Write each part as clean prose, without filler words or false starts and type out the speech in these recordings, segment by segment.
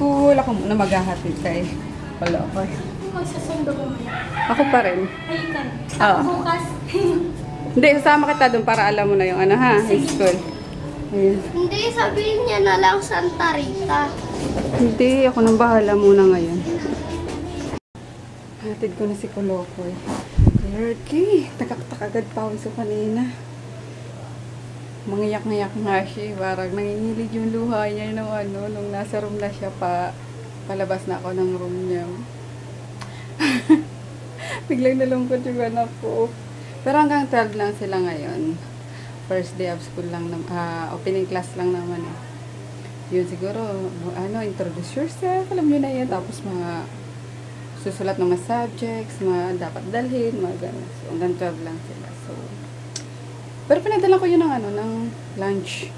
school. Ako muna maghahatid kay wala ako. Magsasundo mo. Ako pa rin. Ayun ka. Oo. Bukas. Hindi, sasama kita doon para alam mo na yung ano ha, school. Ayun. Hindi, sabihin niya na lang Santa Rita. Hindi, ako nang bahala muna ngayon. Hatid ko na si Kolokoy. Okay, takak-tak agad pawis ko kanina. Mangiyak-ngayak nga siya. Parang nangingilig yung luha niya nung nasa room na siya palabas na ako ng room niya. Biglang nalungkot yung anak ko. Pero hanggang 12 lang sila ngayon. First day of school lang, opening class lang naman eh. Yun siguro, introduce yourself, alam nyo na yan. Tapos mga susulat ng mga subjects, mga dapat dalhin, mga gano'n. So, hanggang 12 lang sila. So, pero pinadala ko yun ng lunch.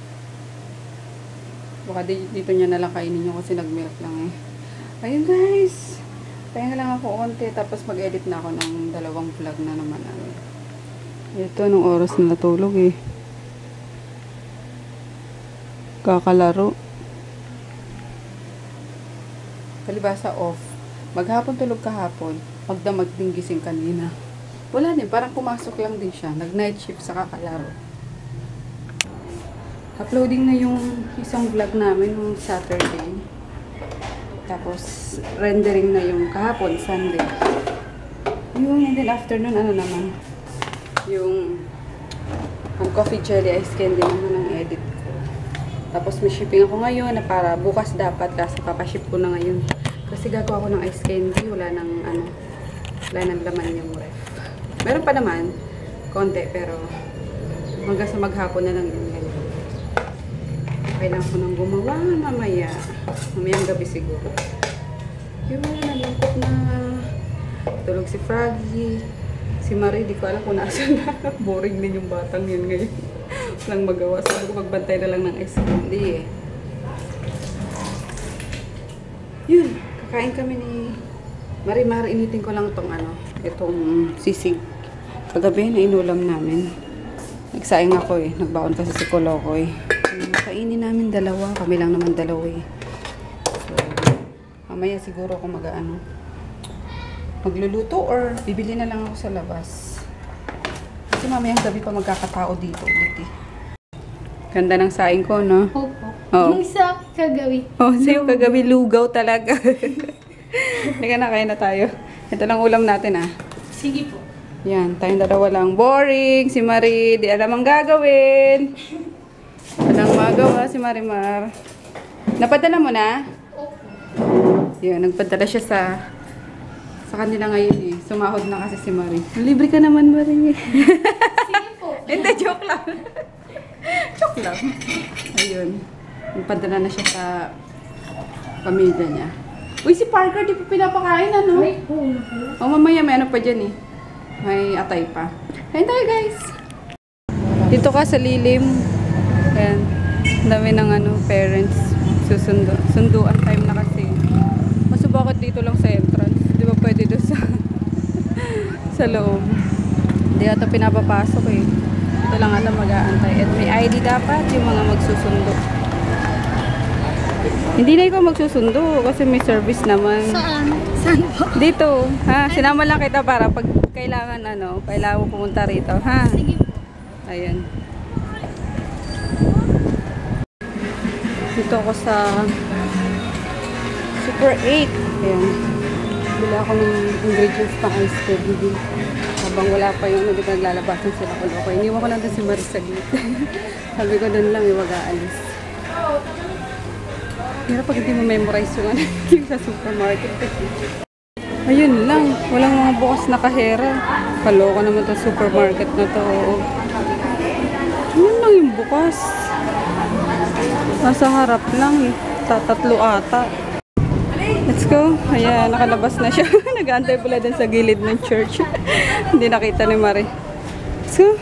Baka dito niya nalang kainin nyo kasi nag-milk lang eh. Ayun guys, pahinga lang ako konti, tapos mag-edit na ako ng 2 vlog na naman. Ito, nung oras na natulog eh. Kakalaro. Palibasa off. Maghapon tulog kahapon. Magdamag din gising kanina. Wala din. Parang pumasok lang din siya. Nag-night shift sa kakalaro. Uploading na yung isang vlog namin nung Saturday. Tapos rendering na yung kahapon, Sunday. Yun. And then afternoon, naman. Yung coffee jelly ice candy naman ang edit ko. Tapos may shipping ako ngayon na para bukas dapat kasi papaship ko na ngayon. Kasi gagawa ko ng ice candy, wala nang laman yung ref. Meron pa naman, konti, pero hanggang sa maghapon na lang yun ngayon. Kailangan ko nang gumawa mamaya. Mamayang gabi siguro. Yun, nalungkot na. Tulog si Froggy. Si Marie, di ko alam kung nasan na. Boring din yung batang yun ngayon. Walang magawa. Sabi ko, magbantay na lang ng ice candy eh. Yun. Kakain kami ni Marimar. Initin ko lang itong sisig. Kagabi na inulam namin. Nagsaing ako eh. Nagbaon kasi si Kolokoy. Kainin namin 2. Kami lang naman 2 eh. So, mamaya siguro ako magluluto or bibili na lang ako sa labas. Kasi mamayang gabi pa magkakatao dito ulit eh. Ganda ng saing ko, no? Opo. Oo. Yung sa kagabi. Oh, sa'yo kagabi lugaw talaga. Halika na, kain na tayo. Ito lang ulam natin ah. Sige po. Yan, tayong 2 lang. Boring, si Marie, di alam ang gagawin. Walang magawa si Marimar. Napadala mo na? Opo. Yan, nagpadala siya sa kanila ngayon eh. Sumahod na kasi si Marie. Libre ka naman, Marie. Sige po. Hindi, joke lang. Joke lang. Ayun. Nagpadala na siya sa pamilya niya. Uy, si Parker, di pa pinapakain, ano? Ay po. O, mamaya may ano pa dyan eh. May atay pa. Kain tayo, guys. Dito ka sa lilim. Ayan. Ang dami ng parents. Sunduan time na kasi. Mas bakit dito lang sa entrance? Di ba pwede doon sa loob? Hindi ata pinapapasok eh. Ito lang ata mag-aantay. At may ID dapat yung mga magsusundo. Hindi na ikaw magsusundo kasi may service naman. Saan? Saan po? Dito. Ha? Sinama lang kita para pag kailangan kailangan mo pumunta rito. Ha? Sige po. Ayan. Dito ako sa Super 8. Ayan. Bila ako ng ingredients pa ice candy. Habang wala pa yung naglalabasan sila ko. Okay, iniwan ko lang doon si Maris sa gate. Sabi ko doon lang yung mag-aalis. Pero pag hindi mo memorize yung sa supermarket. Ayun lang. Walang mga bukas na kahera. Kaloko naman itong supermarket na to. Yun lang yung bukas. Nasa harap lang eh. 3 ata. Let's go. Ayan, nakalabas na siya. Nag-aantay pala din sa gilid ng church. Hindi nakita ni Marie. Let's go.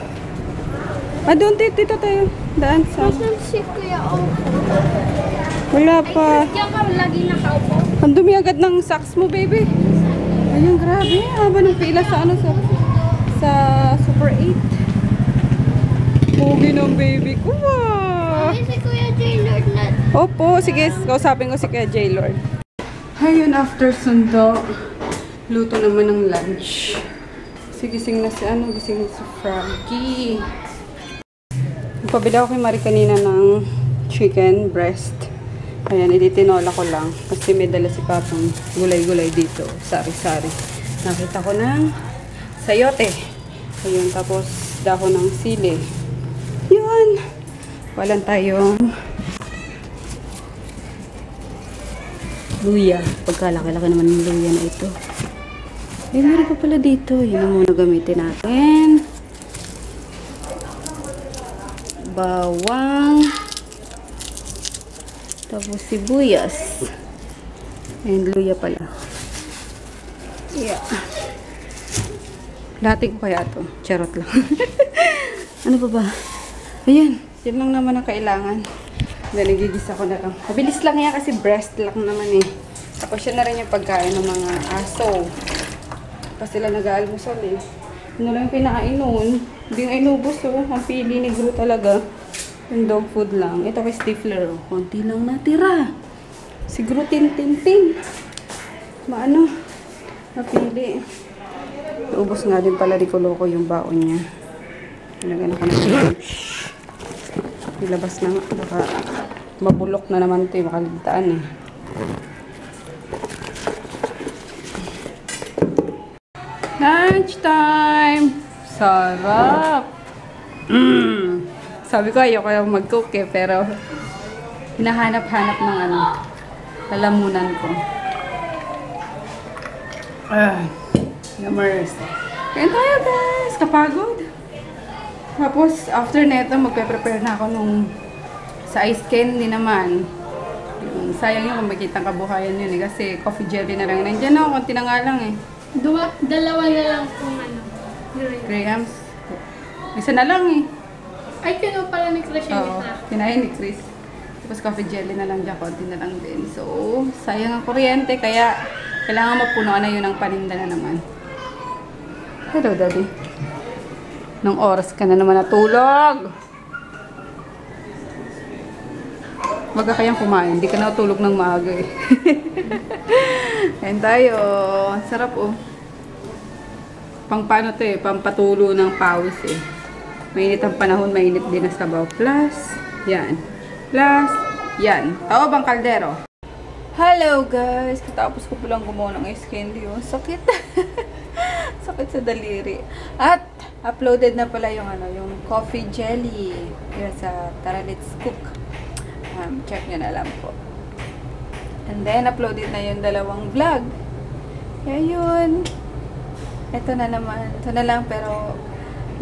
Doon dito tayo. Daan sa... Saan si Kuya Opo? Wala pa. Diyan ka lagi nakaupo. Ang dumi agad ng socks mo, baby. Ayun, grabe. Haba ng pila sa sa Super 8. Pogi ng baby ko. Wow. Si Kuya Jaylord na Opo, sige, kausapin ko si Kuya J-Lord. Ayun, after sundo, luto naman ng lunch. Gising na si Froggy. Pabila ako kay Marie kanina ng chicken breast. Ayan, ititinola ko lang. Kasi may dala si Papang gulay-gulay dito. Sari-sari. Nakita ko ng sayote. Ayun, tapos dahon ng sili. Yun! Walang tayong luya. Pagkalaki-laki naman ng luya na ito. Eh, meron pa pala dito. Yun ang muna gamitin natin. Bawang. Tapos sibuyas. And luya pala. Yeah. Lahat ko kaya ito. Charot lang. Ano pa ba? Ayan. Yan lang naman ang kailangan. Then, nagigisa ko na lang. Mabilis lang yan kasi breast lang naman eh. Tapos yun na rin yung pagkain ng mga aso. Kasi sila nag-aalmusal eh. Ano lang yung pinakain noon. Hindi nga inubos oh. Ang pili ni Gru talaga. Yung dog food lang. Ito kay Stifler oh. Konti lang natira. Si Gru tin-tin-tin. Maano? Napili. Ubos nga din pala di ko loko yung baon niya. Nilagyan ako ng chicken. Ilabas na nga. Baka mabulok na naman ito yung makaligtaan eh. Lunch time! Sarap! Sabi ko ayoko yung mag-cook eh, pero hinahanap-hanap ng lalamunan ko. Numbers. Kaya tayo guys! Kapagod! Tapos, after neto, magpe-prepare na ako nung sa ice candy naman. Sayang yun kung makita kabuhayan yun eh, kasi coffee jelly na lang. Nandiyan ako, konti na nga lang eh. Dalawa na lang kung Grahams. Isa na lang eh. Ay, kino pala ni Chris yung Oo, isa. kinain ni Chris. Tapos coffee jelly na lang dyan, konti na lang din. So, sayang ang kuryente, kaya kailangan mapunuan na yun ng paninda na naman. Hello, Daddy. Nung oras ka na naman natulog. Wag ka kayang kumain. Hindi ka natulog ng maaga eh. Ayan tayo. Sarap oh. Pang paano to eh. Pampatulo ng pawis eh. Mainit ang panahon. Mainit din ang sabaw. Plus, yan. Plus, yan. Tao bang kaldero? Hello guys. Katapos ko palang gumawa ng ice candy oh. Sakit. Sakit sa daliri. At, uploaded na pala yung yung coffee jelly. Yan sa Tara Let's Cook. Check nyo na lang po. And then, uploaded na yung dalawang vlog. Kaya yun. Ito na naman. Ito na lang, pero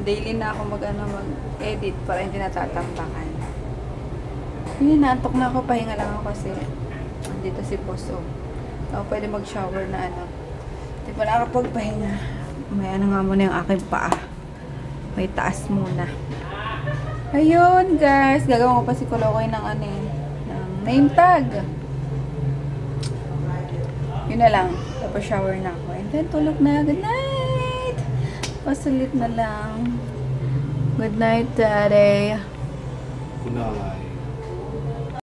daily na ako mag-edit para hindi natatambakan. Yun, naantok na ako. Pahinga lang ako kasi dito si Poso. Ako pwede mag-shower na Hindi pa nakapagpahinga. May nga muna yung aking paa. May taas muna. Ayun, guys. Gagawin ko pa si Kolokoy ng ng name tag. Yun na lang. Tapos shower na ako. And then, tulog na. Good night! Pasulit na lang. Good night, Daddy. Good night.